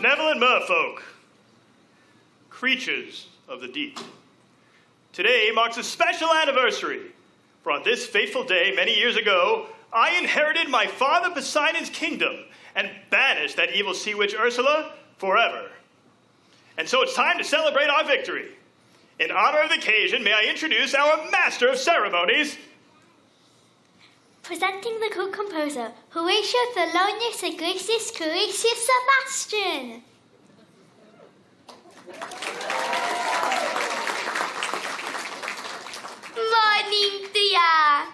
Benevolent merfolk, creatures of the deep. Today marks a special anniversary, for on this fateful day many years ago, I inherited my father Poseidon's kingdom and banished that evil sea witch Ursula forever. And so it's time to celebrate our victory. In honor of the occasion, may I introduce our master of ceremonies, presenting the cool composer, Horatio Thelonious Iglesias Couracious Sebastian. Morning, dear.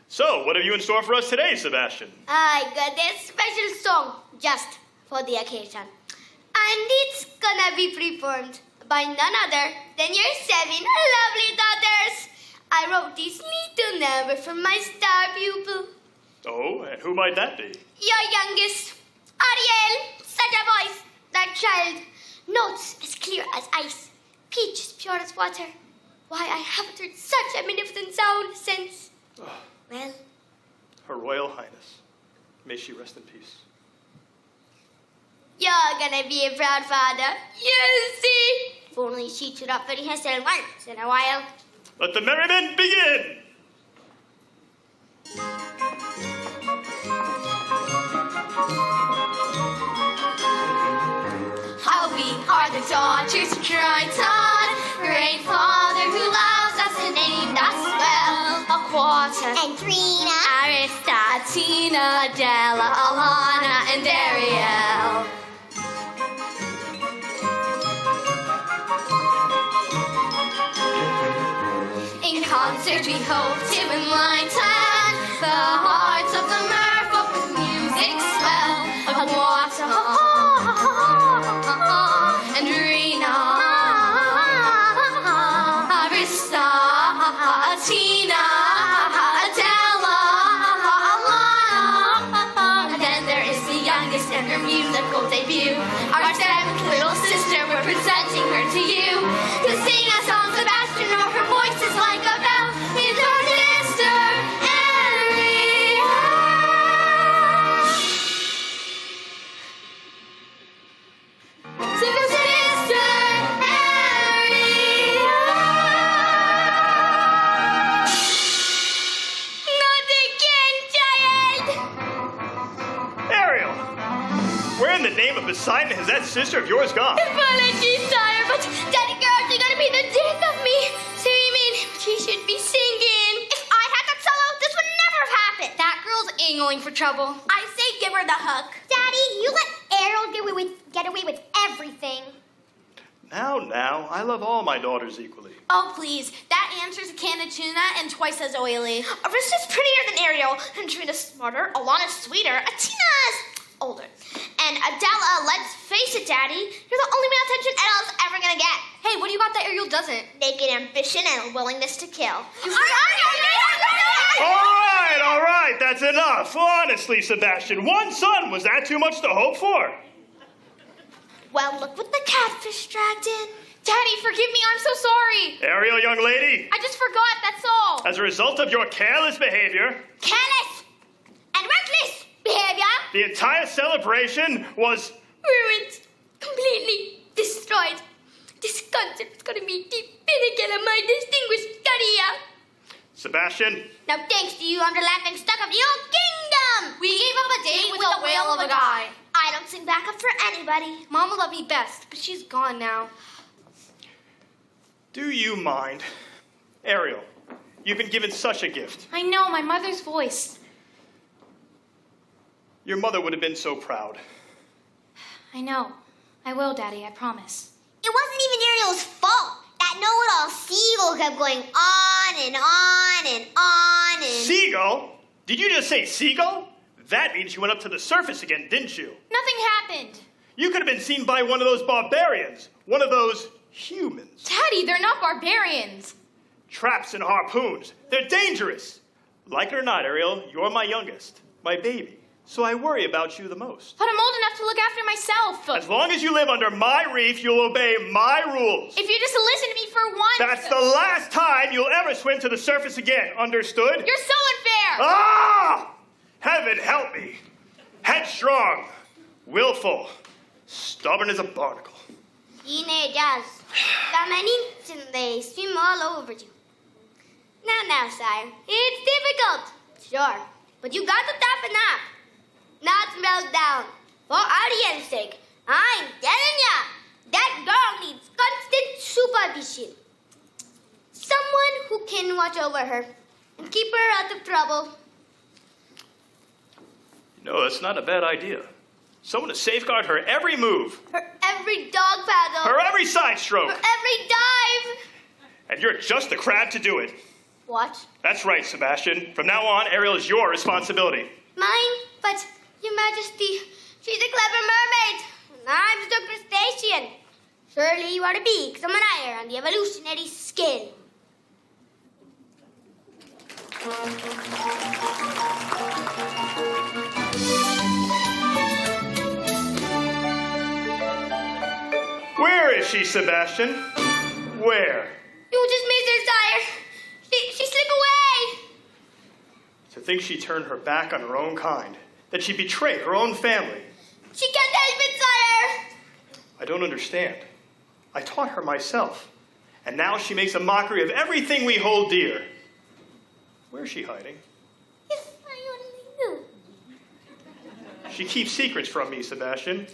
So, what have you in store for us today, Sebastian? I got a special song just for the occasion. And it's gonna be performed by none other than your 7 lovely daughters. I wrote this little number for my star pupil. Oh, and who might that be? Your youngest, Ariel. Such a voice, that child. Notes as clear as ice, pitch as pure as water. Why, I haven't heard such a magnificent sound since, well, Her Royal Highness. May she rest in peace. You're gonna be a proud father. You see. If only she stood up for herself once in a while. Let the merriment begin! How we are the daughters of Trident, great father who loves us and named us well. A quarter and Trina, Arista, Tina, Della, Alana, and Ariel. In concert we hope to enlighten the hearts of the merfolk with music swell. A quarter and Rena, Arista, Tina, Adela, Alana. And then there is the youngest and her musical debut. Our 7th little sister, we're presenting her to you. To sing a song, Sebastian, or her voice is like a bell. It's our sister, Ariel. Sing our sister, Ariel. Not again, child. Ariel! Where in the name of Poseidon has that sister of yours gone? Apologies, sire, but Daddy girls are gonna be the death of me. So you mean she should be singing? If I had that solo, this would never have happened. That girl's angling for trouble. I say give her the hook. Daddy, you let Ariel get away with everything. Now, I love all my daughters equally. Oh, please. That answer's a can of tuna and twice as oily. Arista's prettier than Ariel, and Trina's smarter, Alana's sweeter, Atina's older. And Adela, let's face it, Daddy, you're the only male attention Adela's ever gonna get. Hey, what do you got that Ariel doesn't? Naked ambition and a willingness to kill. All right, that's enough. Honestly, Sebastian, one son, was that too much to hope for? Well, look what the catfish dragged in. Daddy, forgive me, I'm so sorry. Ariel, young lady. I just forgot, that's all. As a result of your careless behavior, Careless and reckless behavior. the entire celebration was... Ruined. Completely destroyed. This concert's gonna be defeated of my distinguished career. Sebastian? Now thanks to you, I'm the laughing stock of the old kingdom. We gave up a date with a whale of a guy. I don't sing back up for anybody. Mama loved me best, but she's gone now. Do you mind? Ariel, you've been given such a gift. I know, my mother's voice. Your mother would have been so proud. I know. I will, Daddy, I promise. It wasn't even Ariel's fault. That know-it-all seagull kept going on and on and on and... Seagull? Did you just say seagull? That means you went up to the surface again, didn't you? Nothing happened. You could have been seen by one of those barbarians. One of those humans. Daddy, they're not barbarians. Traps and harpoons. They're dangerous. Like it or not, Ariel, you're my youngest. My baby. So I worry about you the most. But I'm old enough to look after myself. As long as you live under my reef, you'll obey my rules. If you just listen to me for once... That's the last time you'll ever swim to the surface again, understood? You're so unfair! Ah! Heaven help me. Headstrong, willful, Stubborn as a barnacle. Teenagers. Come and instant they swim all over you. Now, sire. It's difficult. Sure. But you got to toughen up. Not melt down. For audience sake, I'm telling ya, that girl needs constant supervision. Someone who can watch over her and keep her out of trouble. No, that's not a bad idea. Someone to safeguard her every move. Her every dog paddle. Her every side stroke. Her every dive. And you're just the crab to do it. What? That's right, Sebastian. From now on, Ariel is your responsibility. Mine? But, Your Majesty, she's a clever mermaid. And I'm just a crustacean. Surely you are to be someone higher on the evolutionary scale. Where is she, Sebastian? Where? You just missed her, sire. She slipped away. To think she turned her back on her own kind, that she betrayed her own family. She can't help it, sire. I don't understand. I taught her myself, and now she makes a mockery of everything we hold dear. Where's she hiding? If I only knew. She keeps secrets from me, Sebastian,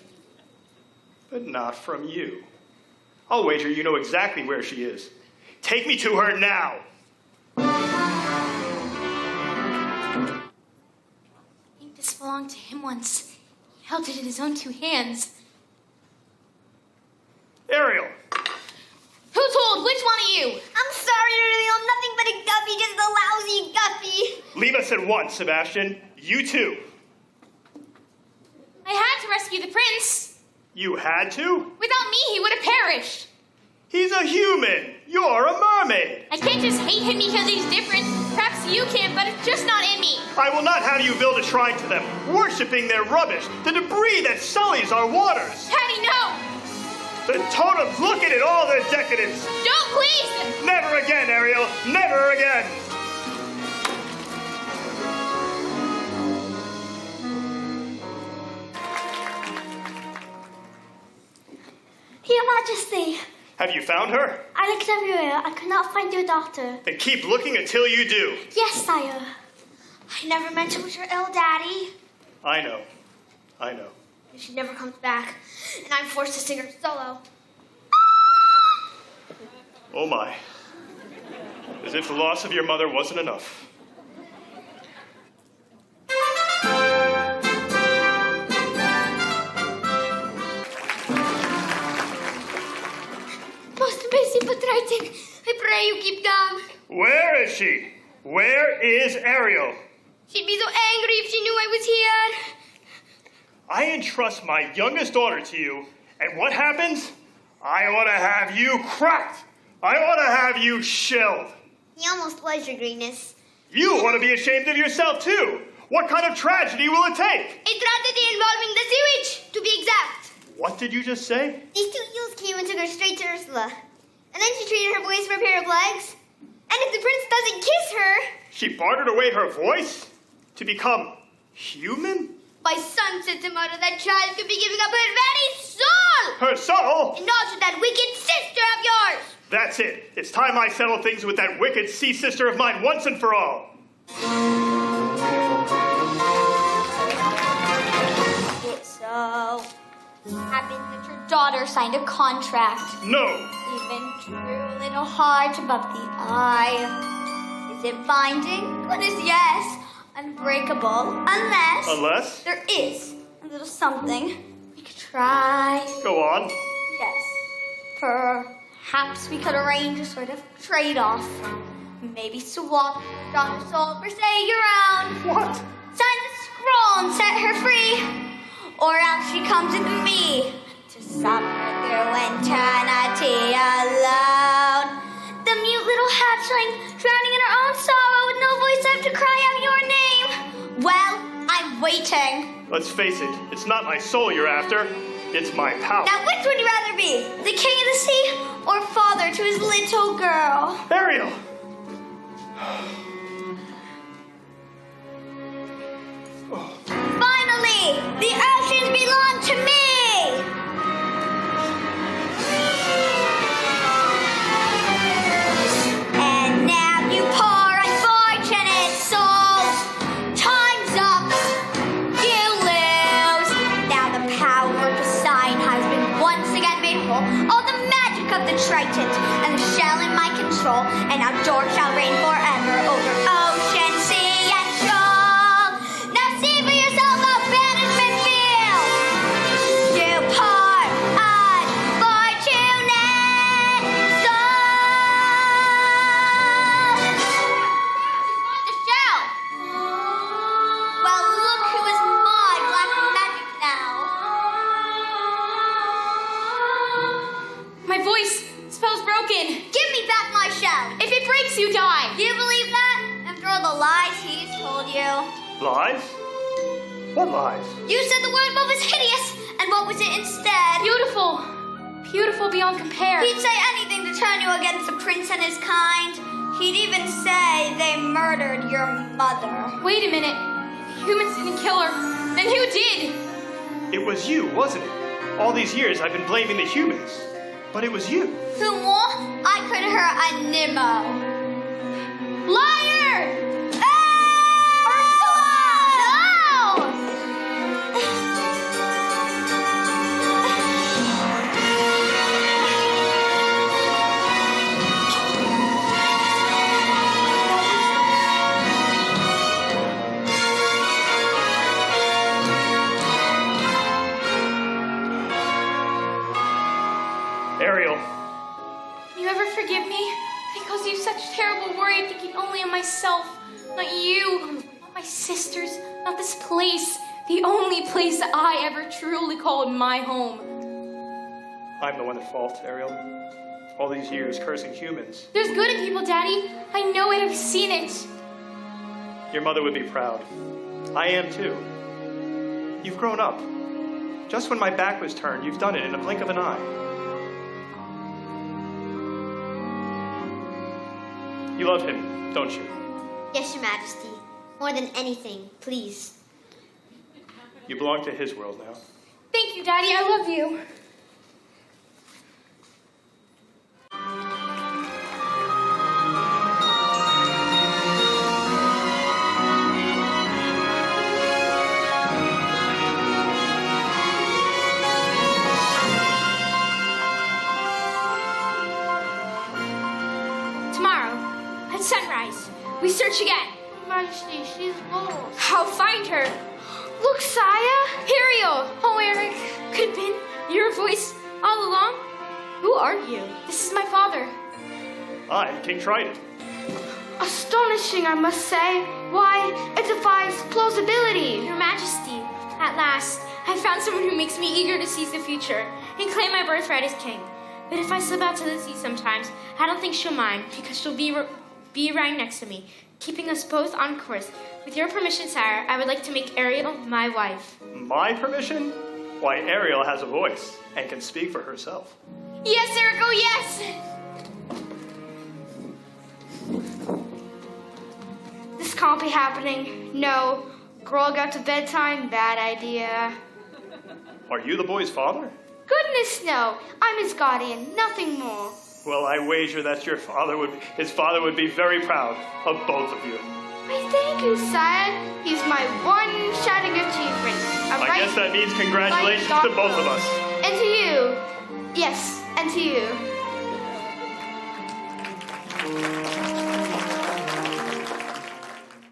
but not from you. I'll wager you know exactly where she is. Take me to her now. I think this belonged to him once. He held it in his own two hands. Ariel. Who told? Which one of you? I'm sorry, Ariel. I'm nothing but a guppy, just a lousy guppy. Leave us at once, Sebastian. You too. I had to rescue the prince. You had to? Without me, he would have perished. He's a human. You're a mermaid. I can't just hate him because he's different. Perhaps you can, but it's just not in me. I will not have you build a shrine to them, worshipping their rubbish, the debris that sullies our waters. Patty, no! The totems, look at it, all their decadence. Don't, please! Never again, Ariel. Never again. Your Majesty, Have you found her? I looked everywhere. I could not find your daughter. Then keep looking until you do. Yes, sire. I never meant to wish her ill, Daddy. I know. I know. She never comes back, and I'm forced to sing her solo. Oh my. As if the loss of your mother wasn't enough. Most merciful Trident, I pray you keep calm. Where is she? Where is Ariel? She'd be so angry if she knew I was here. I entrust my youngest daughter to you, and what happens? I ought to have you cracked. I ought to have you shelled. He almost was, your greatness. You ought to be ashamed of yourself, too. What kind of tragedy will it take? A tragedy involving the sewage, to be exact. What did you just say? These two eels came and took her straight to Ursula. And then she traded her voice for a pair of legs. And if the prince doesn't kiss her... She bartered away her voice to become human? By sunset tomorrow, that child could be giving up her very soul! Her soul? And also that wicked sister of yours! That's it. It's time I settle things with that wicked sea sister of mine once and for all. It so happened that your daughter signed a contract. No. Even true little heart above the eye. Is it binding? Goodness, yes. Unbreakable. Unless there is a little something we could try. Go on. Yes. Perhaps we could arrange a sort of trade-off. Maybe swap your daughter's soul for, say, your own. What? Sign the scroll and set her free. Or else she comes with me to suffer through eternity alone. The mute little hatchling drowning in her own sorrow with no voice left to cry out your name. Well, I'm waiting. Let's face it, it's not my soul you're after. It's my power. Now, which would you rather be? The king of the sea or father to his little girl? Ariel! Finally, the oceans belong to me! Trident, and the shell in my control, and our door shall reign forever over ocean, sea, and shoal. Now see for yourself how banishment feels. Depart, unfortunate soul. The shell. Well, look who is my black magic now. My voice spell's broken. Give me back my shell. If it breaks, you die. Do you believe that? After all the lies he's told you. Lies? What lies? You said the word love is hideous, and what was it instead? Beautiful. Beautiful beyond compare. He'd say anything to turn you against the prince and his kind. He'd even say they murdered your mother. Wait a minute. The humans didn't kill her. Then who did? It was you, wasn't it? All these years I've been blaming the humans. But it was you. Who more? I could her a Nemo. Liar! Ursula! Ariel. You ever forgive me? I caused you such terrible worry thinking only of myself. Not you, not my sisters, not this place. The only place that I ever truly called my home. I'm the one at fault, Ariel. All these years cursing humans. There's good in people, Daddy. I know it, I've seen it. Your mother would be proud. I am too. You've grown up. Just when my back was turned, you've done it in a blink of an eye. You love him, don't you? Yes, Your Majesty. More than anything, please. You belong to his world now. Thank you, Daddy. I love you. Tomorrow, at sunrise, we search again. Majesty, she's lost. I'll find her. Look, Saya. Ariel. Oh, Eric. Could have been your voice all along. Who are you? This is my father. I'm King Trident. Astonishing, I must say. Why, it defies plausibility. Your Majesty, at last, I found someone who makes me eager to seize the future and claim my birthright as king. But if I slip out to the sea sometimes, I don't think she'll mind, because she'll be right next to me, keeping us both on course. With your permission, sire, I would like to make Ariel my wife. My permission? Why, Ariel has a voice and can speak for herself. Yes, Eric, oh yes! This can't be happening. No. Girl got to bedtime, bad idea. Are you the boy's father? Goodness, no. I'm his guardian, nothing more. Well, I wager that his father would be very proud of both of you. Why, thank you, sire. He's my one shining achievement. I guess that means congratulations to both of us. And to you. Yes, and to you.